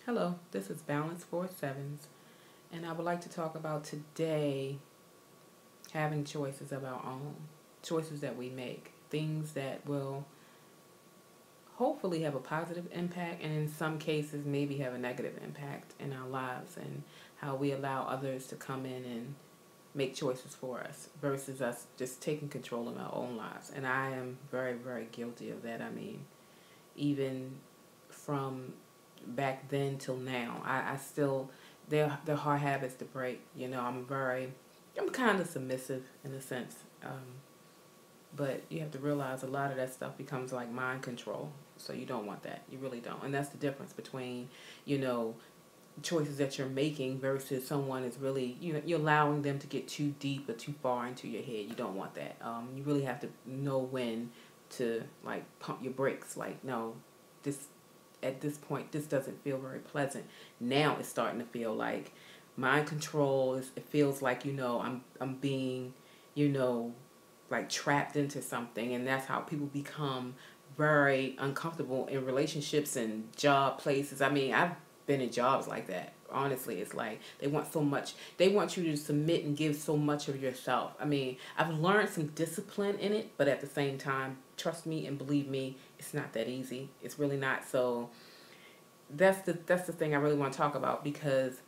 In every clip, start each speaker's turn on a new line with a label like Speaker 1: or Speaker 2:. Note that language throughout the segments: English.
Speaker 1: Hello, this is Balance for Sevens, and I would like to talk about today having choices of our own, choices that we make, things that will hopefully have a positive impact, and in some cases, maybe have a negative impact in our lives, and how we allow others to come in and make choices for us versus us just taking control of our own lives. And I am very, very guilty of that. I mean, even from back then till now. I still they're hard habits to break. I'm kind of submissive in a sense, but you have to realize a lot of that stuff becomes like mind control. So you don't want that. You really don't, and that's the difference between you know choices that you're making versus someone is really you're allowing them to get too deep or too far into your head. You don't want that. You really have to know when to like pump your brakes. Like no, this at this point this doesn't feel very pleasant. Now it's starting to feel like mind control. It feels like I'm being you know like trapped into something, and that's how people become very uncomfortable in relationships and job places. I mean, I've been in jobs like that. Honestly, it's like they want so much. They want you to submit and give so much of yourself. I mean, I've learned some discipline in it, but at the same time, trust me and believe me, it's not that easy. It's really not. So that's the thing I really want to talk about because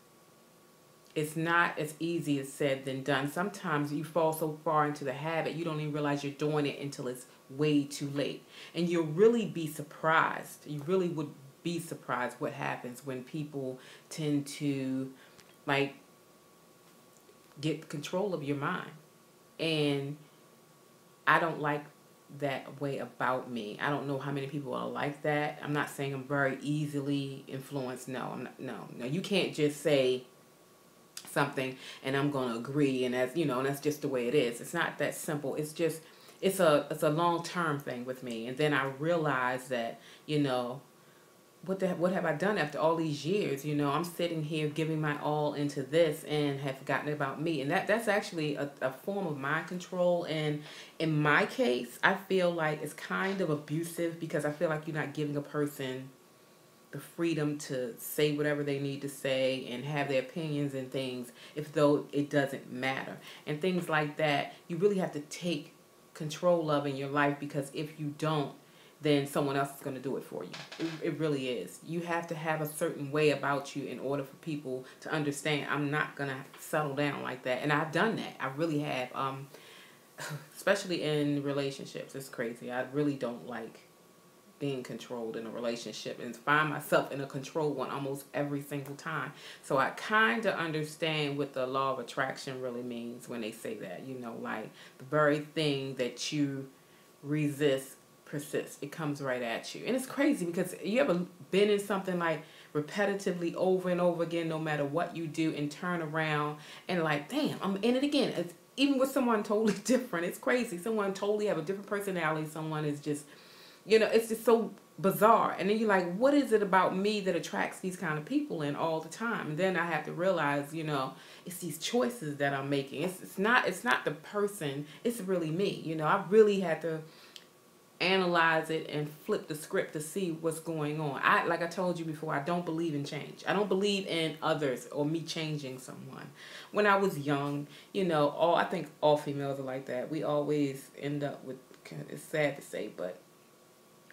Speaker 1: it's not as easy as said than done. Sometimes you fall so far into the habit, you don't even realize you're doing it until it's way too late. And you'll really be surprised. You really would be surprised what happens when people tend to like get control of your mind. And I don't like that way about me. I don't know how many people are like that. I'm not saying I'm very easily influenced. No, I'm not. No. You can't just say something and I'm going to agree and and that's just the way it is. It's not that simple. It's a long-term thing with me. And then I realize that, what have I done after all these years? I'm sitting here giving my all into this and have forgotten about me. And that's actually a form of mind control. And in my case, I feel like it's kind of abusive because I feel like you're not giving a person the freedom to say whatever they need to say and have their opinions and things if though it doesn't matter. And things like that, you really have to take control of in your life because if you don't, then someone else is going to do it for you. It really is. You have to have a certain way about you in order for people to understand I'm not going to settle down like that. And I've done that. I really have. Especially in relationships. It's crazy. I really don't like being controlled in a relationship and find myself in a controlled one almost every single time. So I kind of understand what the law of attraction really means when they say that, like the very thing that you resist persists. It comes right at you. And it's crazy because you ever been in something like repetitively over and over again, no matter what you do, and turn around and like, damn, I'm in it again. It's, even with someone totally different. It's crazy. Someone totally have a different personality. Someone is just it's just so bizarre. And then you're like, what is it about me that attracts these kind of people in all the time? And then I have to realize, it's these choices that I'm making. It's not the person. It's really me. I really had to analyze it and flip the script to see what's going on. Like I told you before, I don't believe in change. I don't believe in others or me changing someone. When I was young, I think all females are like that. We always end up with, it's sad to say, but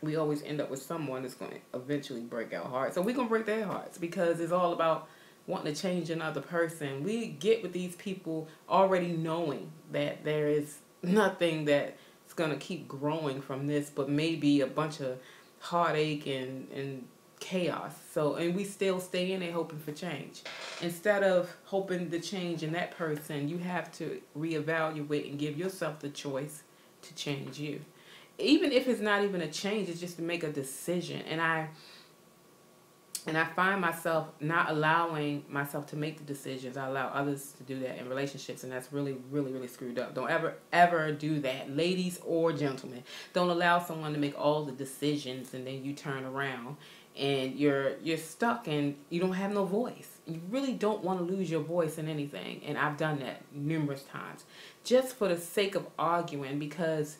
Speaker 1: we always end up with someone that's going to eventually break our hearts. So we're going to break their hearts because it's all about wanting to change another person. We get with these people already knowing that there is nothing that's going to keep growing from this, but maybe a bunch of heartache and chaos. So, and we still stay in there hoping for change. Instead of hoping the change in that person, you have to reevaluate and give yourself the choice to change you. Even if it's not even a change, it's just to make a decision. And I find myself not allowing myself to make the decisions. I allow others to do that in relationships, and that's really, really, really screwed up. Don't ever do that, ladies or gentlemen. Don't allow someone to make all the decisions, and then you turn around and you're stuck and you don't have no voice. You really don't want to lose your voice in anything, and I've done that numerous times, just for the sake of arguing because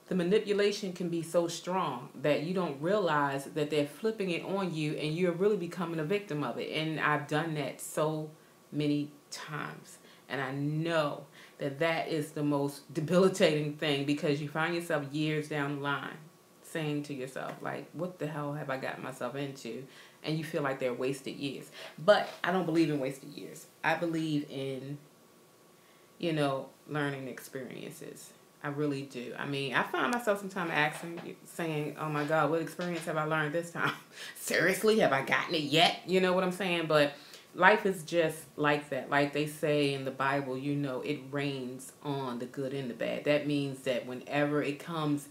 Speaker 1: the manipulation can be so strong that you don't realize that they're flipping it on you and you're really becoming a victim of it. And I've done that so many times. And I know that that is the most debilitating thing, because you find yourself years down the line saying to yourself, like, what the hell have I gotten myself into? And you feel like they're wasted years. But I don't believe in wasted years. I believe in, learning experiences. I really do. I mean, I find myself sometimes saying, oh my God, what experience have I learned this time? Seriously, have I gotten it yet? You know what I'm saying? But life is just like that. Like they say in the Bible, it rains on the good and the bad. That means that whenever it comes,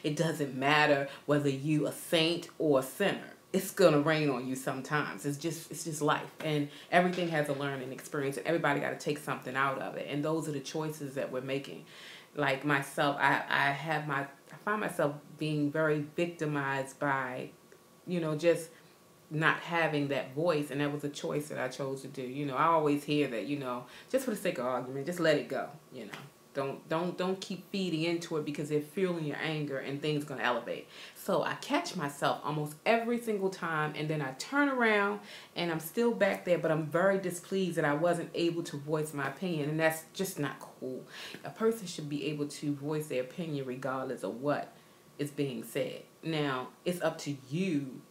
Speaker 1: it doesn't matter whether you a saint or a sinner. It's gonna rain on you sometimes. It's just life, and everything has a learning experience. And everybody got to take something out of it, and those are the choices that we're making. Like myself, I find myself being very victimized by, just not having that voice, and that was a choice that I chose to do. I always hear that, just for the sake of argument, just let it go. Don't keep feeding into it, because they're fueling your anger and things gonna elevate. So I catch myself almost every single time, and then I turn around and I'm still back there, but I'm very displeased that I wasn't able to voice my opinion, and that's just not cool. A person should be able to voice their opinion regardless of what is being said. Now, it's up to you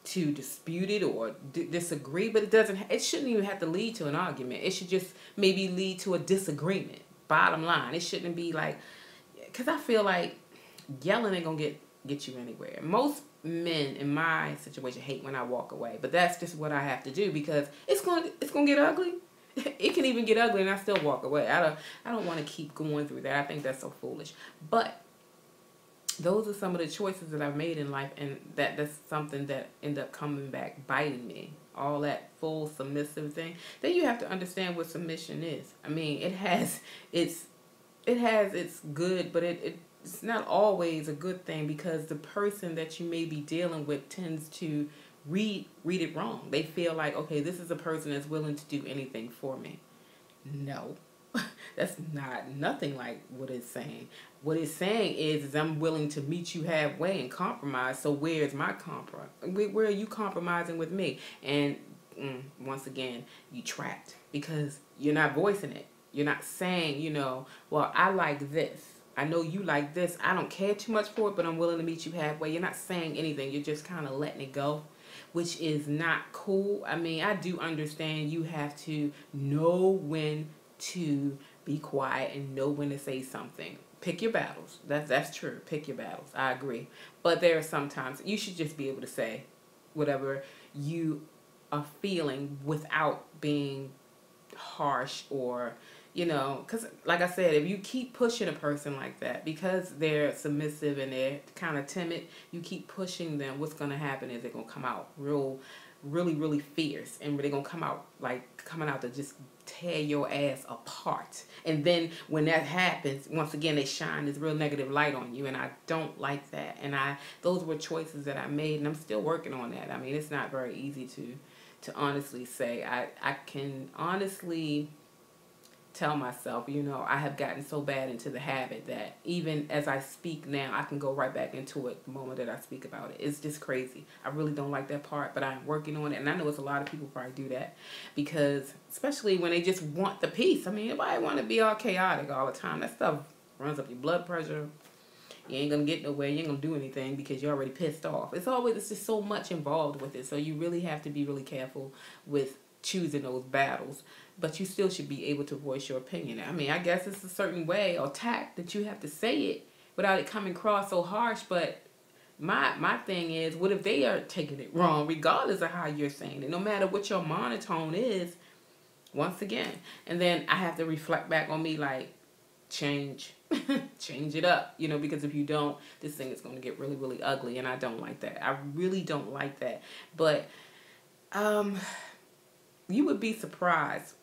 Speaker 1: to dispute it or disagree, but it shouldn't even have to lead to an argument. It should just maybe lead to a disagreement. Bottom line, it shouldn't be like, because I feel like yelling ain't gonna get you anywhere. Most men in my situation hate when I walk away, but that's just what I have to do, because it's gonna get ugly. It can even get ugly, and I still walk away. I don't want to keep going through that. I think that's so foolish. But those are some of the choices that I've made in life, and that's something that ended up coming back biting me. All that full submissive thing. Then you have to understand what submission is. I mean, it has its good, but it's not always a good thing, because the person that you may be dealing with tends to read it wrong. They feel like, okay, this is a person that's willing to do anything for me. No. That's nothing like what it's saying. What it's saying is I'm willing to meet you halfway and compromise. So where's my compromise? Where are you compromising with me? And once again, you trapped, because you're not voicing it. You're not saying, well, I like this. I know you like this. I don't care too much for it, but I'm willing to meet you halfway. You're not saying anything. You're just kind of letting it go, which is not cool. I mean, I do understand you have to know when to be quiet and know when to say something. Pick your battles. That's true. Pick your battles. I agree. But there are sometimes you should just be able to say whatever you are feeling without being harsh, or because like I said, if you keep pushing a person like that because they're submissive and they're kind of timid, you keep pushing them, what's going to happen is they're going to come out really, really fierce, and they're going to come out like coming out to just tear your ass apart. And then when that happens, once again, they shine this real negative light on you, and I don't like that. And those were choices that I made, and I'm still working on that. I mean, it's not very easy to honestly say. I can honestly tell myself, I have gotten so bad into the habit that even as I speak now, I can go right back into it the moment that I speak about it. It's just crazy. I really don't like that part, but I'm working on it. And I know it's a lot of people probably do that, because especially when they just want the peace. I mean, nobody want to be all chaotic all the time. That stuff runs up your blood pressure. You ain't going to get nowhere. You ain't going to do anything because you're already pissed off. It's just so much involved with it. So you really have to be really careful with choosing those battles. But you still should be able to voice your opinion. I mean, I guess it's a certain way or tact that you have to say it without it coming across so harsh. But my thing is, what if they are taking it wrong, regardless of how you're saying it? No matter what your monotone is, once again. And then I have to reflect back on me, like, change it up, because if you don't, this thing is going to get really, really ugly. And I don't like that. I really don't like that. But you would be surprised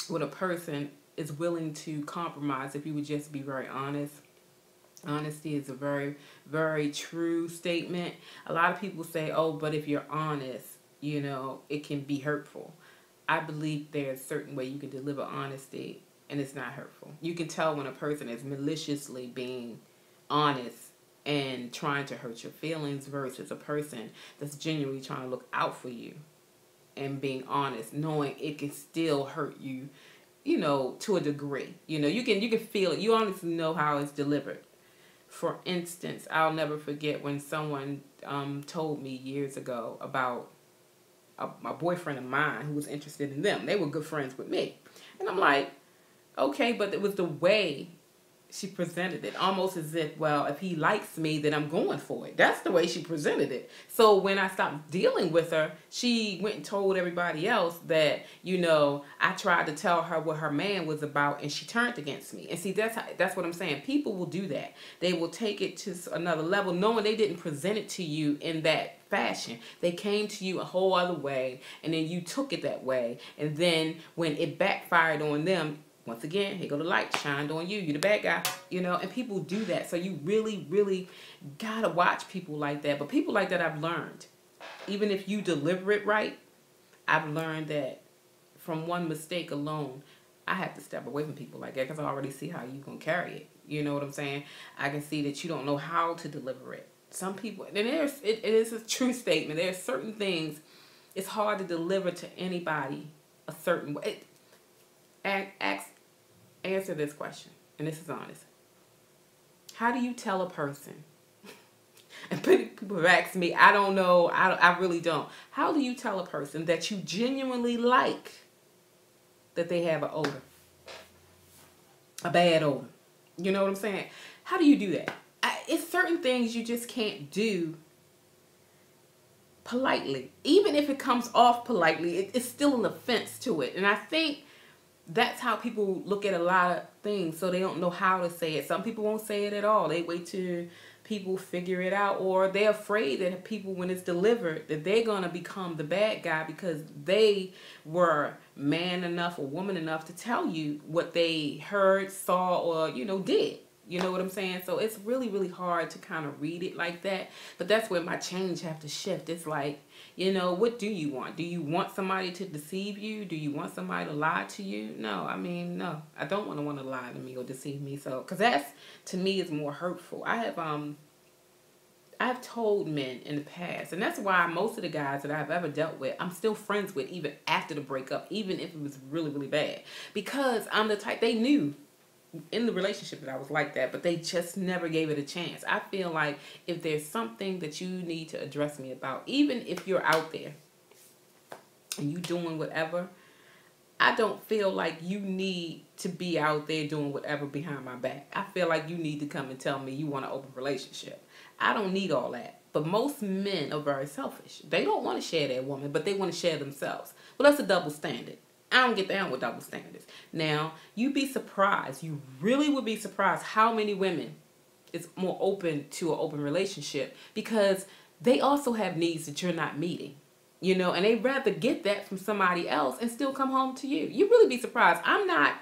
Speaker 1: when a person is willing to compromise if you would just be very honest. Honesty is a very, very true statement. A lot of people say, oh, but if you're honest, it can be hurtful. I believe there's a certain way you can deliver honesty and it's not hurtful. You can tell when a person is maliciously being honest and trying to hurt your feelings versus a person that's genuinely trying to look out for you and being honest, knowing it can still hurt you, you know, to a degree. You know, you can feel it. You honestly know how it's delivered. For instance, I'll never forget when someone told me years ago about a boyfriend of mine who was interested in them. They were good friends with me. And I'm like, okay, but it was the way she presented it, almost as if, well, if he likes me, then I'm going for it. That's the way she presented it. So when I stopped dealing with her, she went and told everybody else that, you know, I tried to tell her what her man was about, and she turned against me. And see, that's what I'm saying. People will do that. They will take it to another level, knowing they didn't present it to you in that fashion. They came to you a whole other way, and then you took it that way. And then when it backfired on them, once again, here go the light shined on you. You the bad guy, you know, and people do that. So you really, really gotta watch people like that. But people like that, I've learned, even if you deliver it right, I've learned that from one mistake alone, I have to step away from people like that because I already see how you gonna carry it. You know what I'm saying? I can see that you don't know how to deliver it. Some people, and it is a true statement. There's certain things it's hard to deliver to anybody a certain way. Answer this question, and this is honest. How do you tell a person, and people have asked me, I don't know, I really don't. How do you tell a person that you genuinely like that they have an odor? A bad odor. You know what I'm saying? How do you do that? It's certain things you just can't do politely. Even if it comes off politely, it's still an offense to it. And I think that's how people look at a lot of things, so they don't know how to say it. Some people won't say it at all. They wait till people figure it out, or they're afraid that people, when it's delivered, that they're going to become the bad guy because they were man enough or woman enough to tell you what they heard, saw, or, you know, did. You know what I'm saying? So it's really, really hard to kind of read it like that. But that's where my change have to shift. It's like, you know, what do you want? Do you want somebody to deceive you? Do you want somebody to lie to you? No, I mean, no. I don't want to lie to me or deceive me. So, because that's, to me, is more hurtful. I've told men in the past, and that's why most of the guys that I've ever dealt with, I'm still friends with even after the breakup, even if it was really, really bad. Because I'm the type, they knew in the relationship that I was like that, but they just never gave it a chance. I feel like if there's something that you need to address me about, even if you're out there and you doing whatever, I don't feel like you need to be out there doing whatever behind my back. I feel like you need to come and tell me you want an open relationship. I don't need all that. But most men are very selfish. They don't want to share their woman, but they want to share themselves. Well, that's a double standard. I don't get down with double standards. Now, you'd be surprised. You really would be surprised how many women is more open to an open relationship because they also have needs that you're not meeting. You know, and they'd rather get that from somebody else and still come home to you. You'd really be surprised. I'm not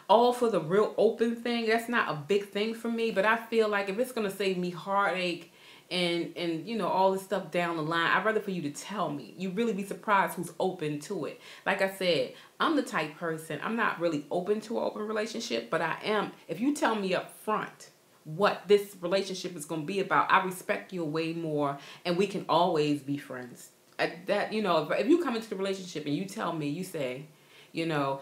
Speaker 1: all for the real open thing. That's not a big thing for me. But I feel like if it's going to save me heartache and you know, all this stuff down the line, I'd rather for you to tell me. You'd really be surprised who's open to it. Like I said, I'm the type person, I'm not really open to an open relationship, but I am. If you tell me up front what this relationship is going to be about, I respect you way more, and we can always be friends. That, you know, if you come into the relationship and you tell me, you say, you know,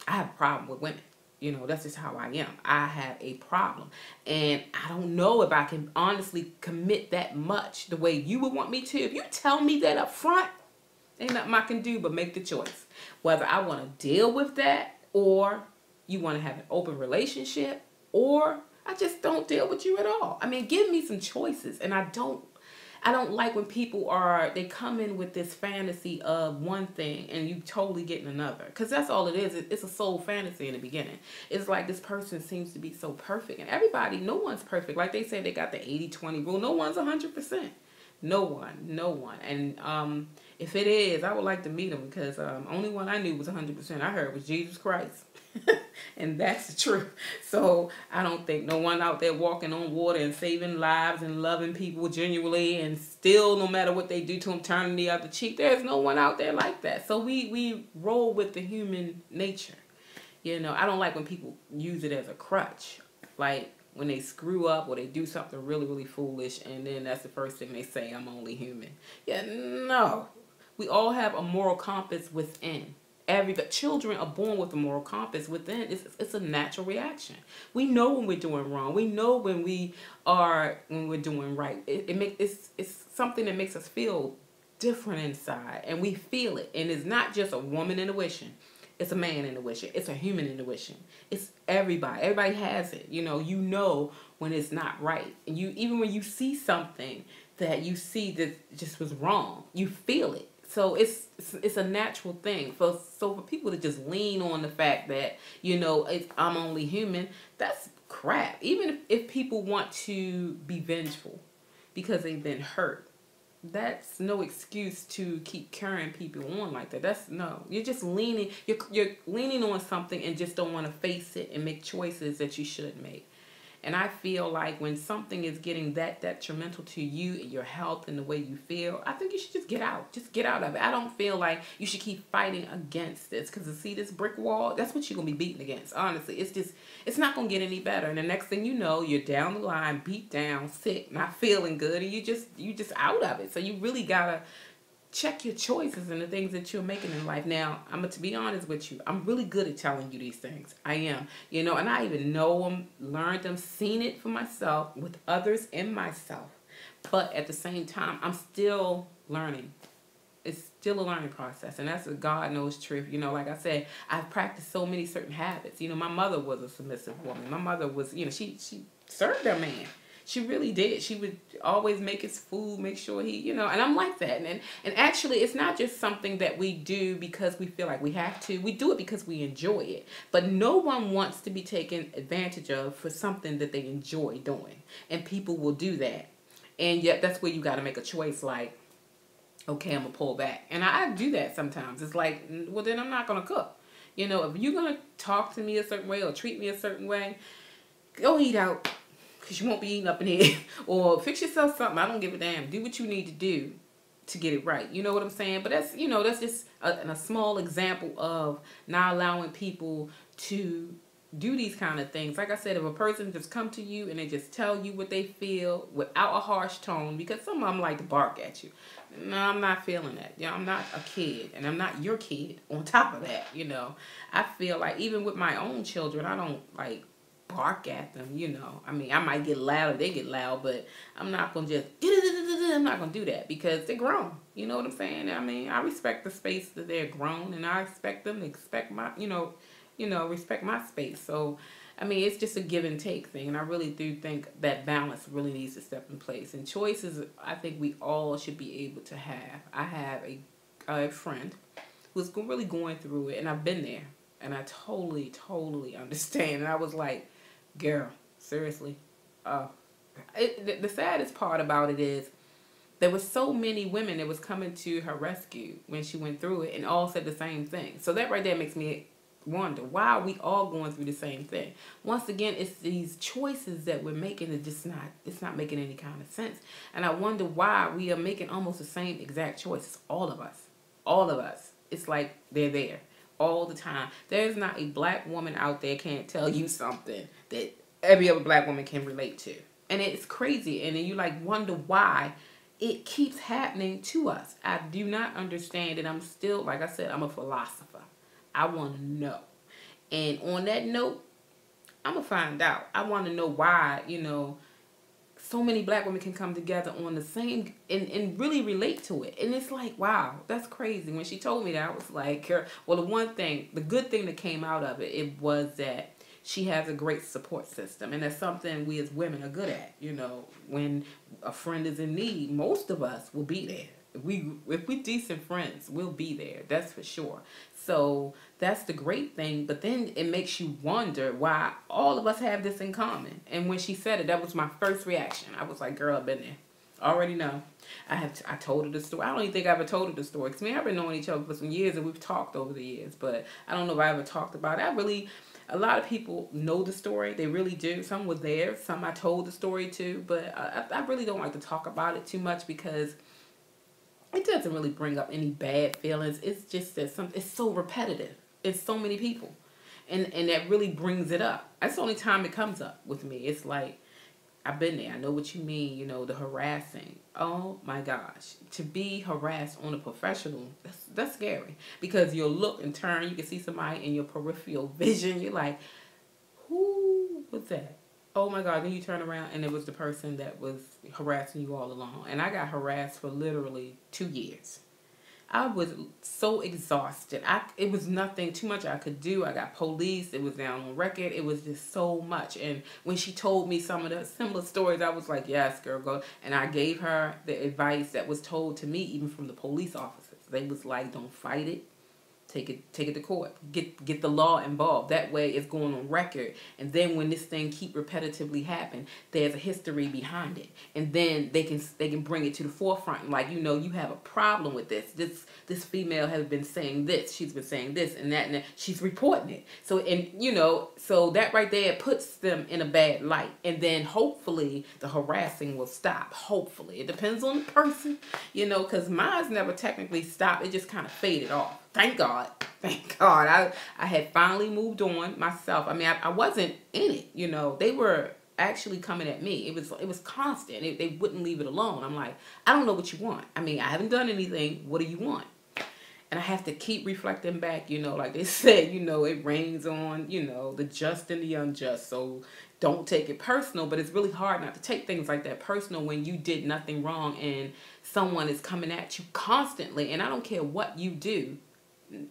Speaker 1: I have a problem with women. You know, that's just how I am. I have a problem. And I don't know if I can honestly commit that much the way you would want me to. If you tell me that up front, ain't nothing I can do but make the choice. Whether I want to deal with that, or you want to have an open relationship, or I just don't deal with you at all. I mean, give me some choices. And I don't like when people they come in with this fantasy of one thing and you totally getting another. Because that's all it is. It's a soul fantasy in the beginning. It's like this person seems to be so perfect. And everybody, no one's perfect. Like they say, they got the 80-20 rule. No one's 100%. No one. And if it is, I would like to meet him because only one I knew was 100% I heard was Jesus Christ. And that's the truth. So I don't think no one out there walking on water and saving lives and loving people genuinely and still, no matter what they do to them, turning the other cheek. There's no one out there like that. So we roll with the human nature. You know, I don't like when people use it as a crutch. Like, when they screw up or they do something really, really foolish, and then that's the first thing they say, I'm only human. Yeah, no. We all have a moral compass within. Every children are born with a moral compass within. It's a natural reaction. We know when we're doing wrong. We know when we're doing right. It's something that makes us feel different inside, and we feel it. And it's not just a woman intuition. It's a man intuition. It's a human intuition. It's everybody. Everybody has it. You know when it's not right. And even when you see something that you see that just was wrong, you feel it. So it's a natural thing. So for people to just lean on the fact that, I'm only human, that's crap. Even if people want to be vengeful because they've been hurt, that's no excuse to keep carrying people on like that. That's no. You're just leaning. You're leaning on something and just don't want to face it and make choices that you should make. And I feel like when something is getting that detrimental to you and your health and the way you feel, I think you should just get out. Just get out of it. I don't feel like you should keep fighting against this, because to see this brick wall, that's what you're going to be beating against. Honestly, it's not going to get any better. And the next thing you know, you're down the line, beat down, sick, not feeling good, and you just out of it. So you really got to check your choices and the things that you're making in life. Now, to be honest with you, I'm really good at telling you these things. I am. And I even know them, learned them, seen it for myself, with others and myself. But at the same time, I'm still learning. It's still a learning process, and that's a God knows truth. Like I said, I've practiced so many certain habits. My mother was a submissive woman. My mother was, she served her man. She really did. She would always make his food, make sure he, and I'm like that. And actually, it's not just something that we do because we feel like we have to. We do it because we enjoy it. But no one wants to be taken advantage of for something that they enjoy doing. And people will do that. And yet, that's where you got to make a choice like, okay, I'm going to pull back. And I do that sometimes. It's like, well, then I'm not going to cook. If you're going to talk to me a certain way or treat me a certain way, go eat out. Because you won't be eating up in here. Or fix yourself something. I don't give a damn. Do what you need to do to get it right. You know what I'm saying? But that's just a small example of not allowing people to do these kind of things. Like I said, if a person just come to you and they just tell you what they feel without a harsh tone, because some of them like to bark at you. No, I'm not feeling that. I'm not a kid, and I'm not your kid on top of that, I feel like even with my own children, I don't like bark at them, I might get loud if they get loud, but I'm not going to just, I'm not going to do that because they're grown. You know what I'm saying? I respect the space that they're grown, and I expect them to expect my, respect my space. So, it's just a give and take thing, and I really do think that balance really needs to step in place. And choices, I think we all should be able to have. I have a friend who's really going through it, and I've been there, and I totally, totally understand. And I was like, girl, seriously. The saddest part about it is there was so many women that was coming to her rescue when she went through it, and all said the same thing. So that right there makes me wonder, why are we all going through the same thing? Once again, it's these choices that we're making that it's not making any kind of sense. And I wonder why we are making almost the same exact choices. All of us. It's like they're there all the time. There's not a black woman out there can't tell you something that every other black woman can relate to. And it's crazy. And then you wonder why it keeps happening to us. I do not understand it. I'm still, like I said, I'm a philosopher. I want to know. And on that note, I'm going to find out. I want to know why, so many black women can come together on the same and really relate to it. And it's like, wow, that's crazy. When she told me that, I was like, well, the good thing that came out of it was that she has a great support system. And that's something we as women are good at. When a friend is in need, most of us will be there. If we decent friends, we'll be there. That's for sure. So that's the great thing. But then it makes you wonder why all of us have this in common. And when she said it, that was my first reaction. I was like, girl, I've been there. Already know. I told her the story. I don't even think I ever told her the story. Because I've been knowing each other for some years, and we've talked over the years. But I don't know if I ever talked about it. A lot of people know the story. They really do. Some were there. Some I told the story to. But I really don't like to talk about it too much because it doesn't really bring up any bad feelings. It's just that it's so repetitive. It's so many people. And that really brings it up. That's the only time it comes up with me. It's like, I've been there. I know what you mean, the harassing. Oh my gosh. To be harassed on a professional, that's scary. Because you'll look and turn, you can see somebody in your peripheral vision. You're like, who was that? Oh my God. Then you turn around and it was the person that was harassing you all along. And I got harassed for literally 2 years. I was so exhausted. It was nothing too much I could do. I got police. It was down on record. It was just so much. And when she told me some of the similar stories, I was like, yes, girl, go. And I gave her the advice that was told to me, even from the police officers. They was like, don't fight it. Take it to court. Get the law involved. That way it's going on record. And then when this thing keep repetitively happen, there's a history behind it. And then they can bring it to the forefront. Like, you have a problem with this. This female has been saying this. She's been saying this and that and that. She's reporting it. So so that right there puts them in a bad light. And then hopefully the harassing will stop. Hopefully. It depends on the person, because mine's never technically stopped. It just kind of faded off. Thank God. Thank God. I had finally moved on myself. I mean, I wasn't in it, They were actually coming at me. It was constant. They wouldn't leave it alone. I'm like, I don't know what you want. I mean, I haven't done anything. What do you want? And I have to keep reflecting back, like they said, it rains on, the just and the unjust. So don't take it personal, but it's really hard not to take things like that personal when you did nothing wrong and someone is coming at you constantly. And I don't care what you do.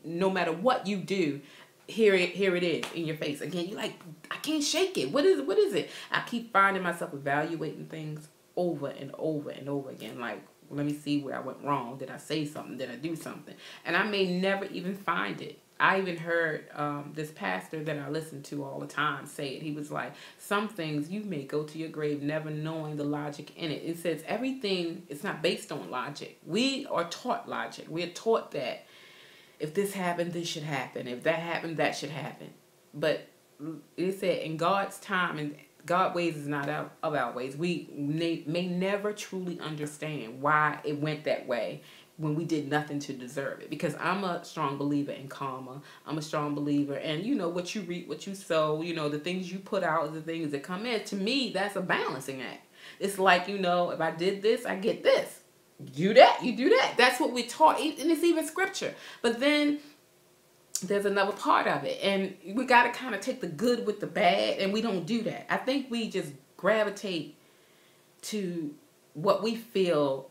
Speaker 1: No matter what you do, here it is in your face again. You're like, I can't shake it. What is it? I keep finding myself evaluating things over and over and over again. Like, let me see where I went wrong. Did I say something? Did I do something? And I may never even find it. I even heard this pastor that I listen to all the time say it. He was like, some things you may go to your grave never knowing the logic in it. It says everything is not based on logic. We are taught logic. We are taught that if this happened, this should happen. If that happened, that should happen. But it said in God's time, and God's ways is not of our ways. We may never truly understand why it went that way when we did nothing to deserve it. Because I'm a strong believer in karma. I'm a strong believer. And what you reap, what you sow, the things you put out, the things that come in. To me, that's a balancing act. It's like, if I did this, I get this. Do that, you do that. That's what we're taught, and it's even scripture. But then there's another part of it, and we got to kind of take the good with the bad, and we don't do that. I think we just gravitate to what we feel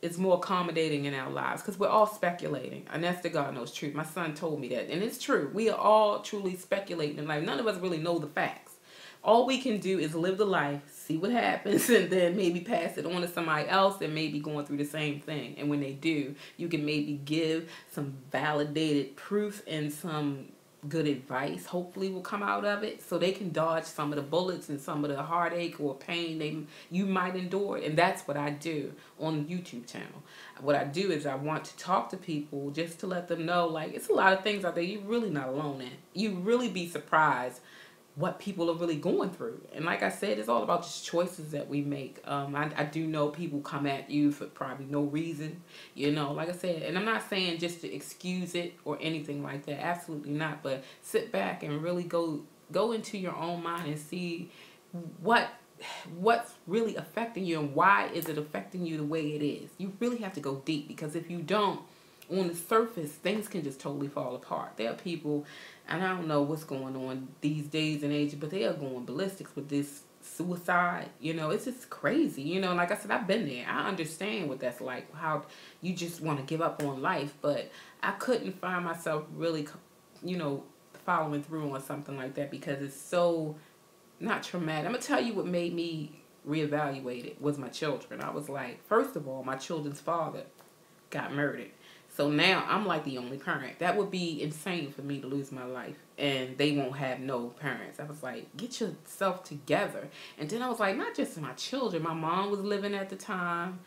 Speaker 1: is more accommodating in our lives, because we're all speculating, and that's the God knows truth. My son told me that, and it's true. We are all truly speculating in life. None of us really know the facts. All we can do is live the life, see what happens, and then maybe pass it on to somebody else that may be going through the same thing. And when they do, you can maybe give some validated proof and some good advice, hopefully will come out of it, so they can dodge some of the bullets and some of the heartache or pain you might endure. And that's what I do on the YouTube channel. What I do is I want to talk to people just to let them know, like, it's a lot of things out there you're really not alone in. You really be surprised what people are really going through. And like I said, it's all about just choices that we make. I do know people come at you for probably no reason, like I said, and I'm not saying just to excuse it or anything like that. Absolutely not. But sit back and really go into your own mind and see what's really affecting you and why is it affecting you the way it is. You really have to go deep, because if you don't, on the surface, things can just totally fall apart. There are people, and I don't know what's going on these days and ages, but they are going ballistics with this suicide. It's just crazy. Like I said, I've been there. I understand what that's like, how you just want to give up on life, but I couldn't find myself really, following through on something like that, because it's so not traumatic. I'm going to tell you what made me reevaluate it was my children. I was like, first of all, my children's father got murdered. So now I'm like the only parent. That would be insane for me to lose my life and they won't have no parents. I was like, get yourself together. And then I was like, not just my children. My mom was living at the time.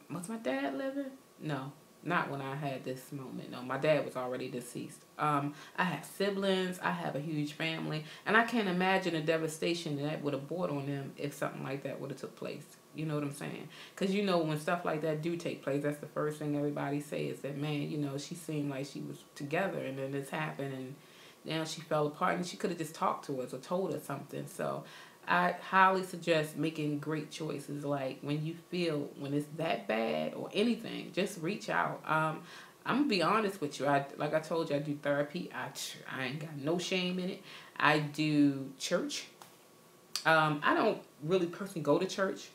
Speaker 1: Was my dad living? No, not when I had this moment. No, my dad was already deceased. I have siblings. I have a huge family. And I can't imagine the devastation that would have brought on them if something like that would have took place. You know what I'm saying? Because, when stuff like that do take place, that's the first thing everybody says, that, man, she seemed like she was together, and then this happened, and, now she fell apart, and she could have just talked to us or told us something. So I highly suggest making great choices. Like when you feel when it's that bad or anything, just reach out. I'm gonna be honest with you. Like I told you, I do therapy. I ain't got no shame in it. I do church. I don't really personally go to church,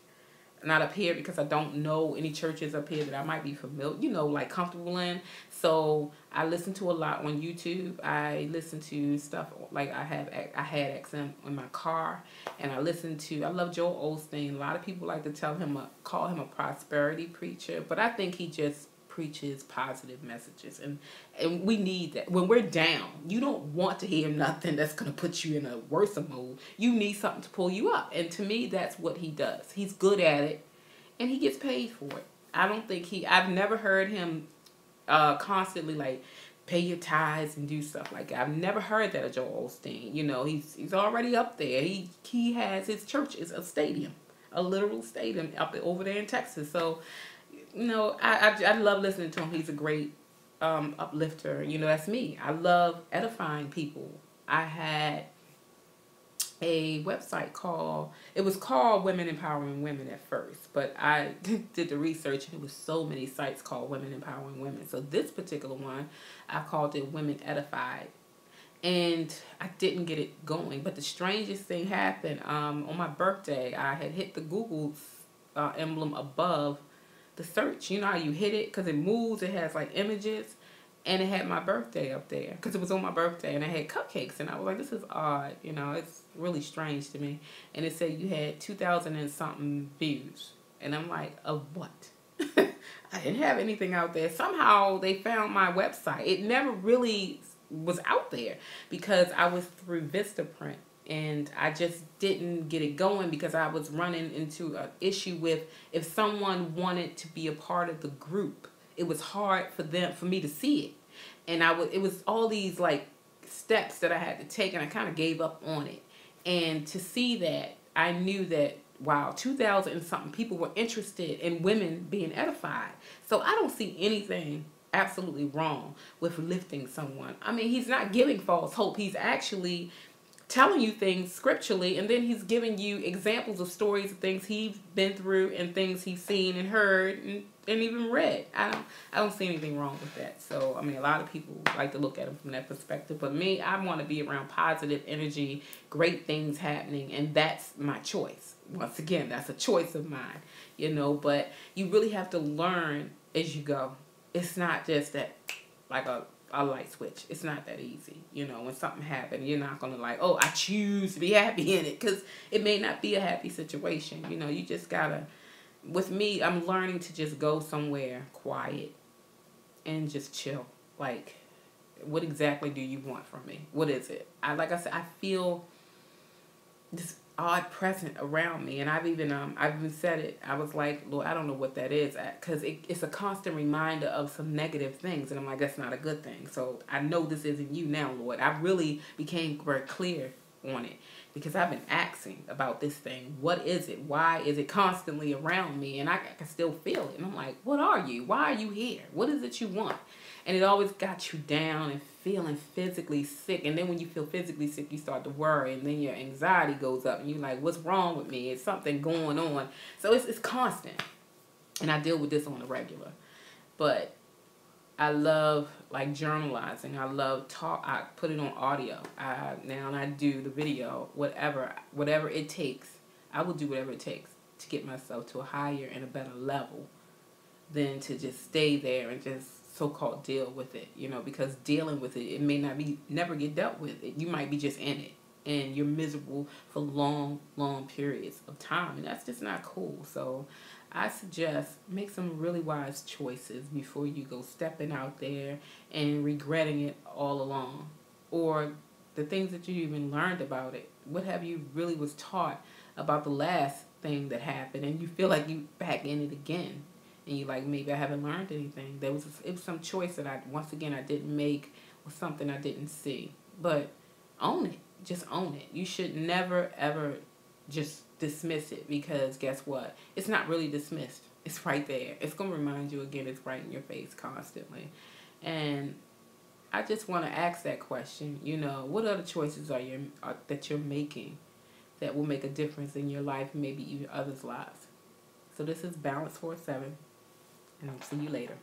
Speaker 1: not up here, because I don't know any churches up here that I might be familiar, like comfortable in. So I listen to a lot on YouTube. I listen to stuff like I had XM in my car, and I love Joel Osteen. A lot of people like to call him a prosperity preacher, but I think he just preaches positive messages, and we need that. When we're down, you don't want to hear nothing that's going to put you in a worse mood. You need something to pull you up, and to me that's what he does. He's good at it, and he gets paid for it. I've never heard him constantly like pay your tithes and do stuff like that. I've never heard that of Joel Osteen. He's already up there. He has his church is a stadium, a literal stadium up over there in Texas. So I love listening to him. He's a great uplifter. That's me. I love edifying people. I had a website called Women Empowering Women at first, but I did the research, and it was so many sites called Women Empowering Women. So this particular one, I called it Women Edified, and I didn't get it going. But the strangest thing happened. On my birthday, I had hit the Google emblem above the search. You know how you hit it because it moves, it has like images, and it had my birthday up there because it was on my birthday, and I had cupcakes, and I was like, this is odd, it's really strange to me. And it said you had 2,000 and something views, and I'm like, of what? I didn't have anything out there. Somehow they found my website. It never really was out there because I was through Vistaprint, and I just didn't get it going because I was running into an issue with, if someone wanted to be a part of the group, it was hard for me to see it. And it was all these like steps that I had to take, and I kind of gave up on it. And to see that, I knew that, wow, 2,000 and something people were interested in women being edified. So I don't see anything absolutely wrong with lifting someone. I mean, he's not giving false hope. He's actually telling you things scripturally, and then he's giving you examples of stories of things he's been through and things he's seen and heard and even read. I don't see anything wrong with that. So I mean, a lot of people like to look at him from that perspective, but me, I want to be around positive energy, great things happening, and that's my choice. Once again, that's a choice of mine, but you really have to learn as you go. It's not just that like a light switch. It's not that easy. When something happens, you're not going to like, oh, I choose to be happy in it, because it may not be a happy situation. You just gotta, with me, I'm learning to just go somewhere quiet and just chill. Like, what exactly do you want from me? What is it? Like I said, I feel this odd present around me, and I've even said it. I was like, Lord, I don't know what that is, because it's a constant reminder of some negative things, and I'm like, that's not a good thing. So I know this isn't you now, Lord. I really became very clear on it, because I've been asking about this thing. What is it? Why is it constantly around me? And I can still feel it, and I'm like, what are you? Why are you here? What is it you want? And it always got you down and feeling physically sick. And then when you feel physically sick, you start to worry. And then your anxiety goes up. And you're like, what's wrong with me? Is something going on? So it's constant. And I deal with this on the regular. But I love like journalizing. I love talk. I put it on audio. Now I do the video. Whatever it takes. I will do whatever it takes to get myself to a higher and a better level than to just stay there and just so-called deal with it, because dealing with it, it may never get dealt with. You might be just in it, and you're miserable for long periods of time, and that's just not cool. So I suggest make some really wise choices before you go stepping out there and regretting it all along, or the things that you even learned about it. What have you really was taught about the last thing that happened, and you feel like you back in it again? And you like, maybe I haven't learned anything. It was some choice that I didn't make, or something I didn't see. But own it. Just own it. You should never, ever just dismiss it, because guess what? It's not really dismissed. It's right there. It's going to remind you again. It's right in your face constantly. And I just want to ask that question. You know, what other choices that you're making that will make a difference in your life, maybe even others' lives? So this is Balance 47, and I'll see you later.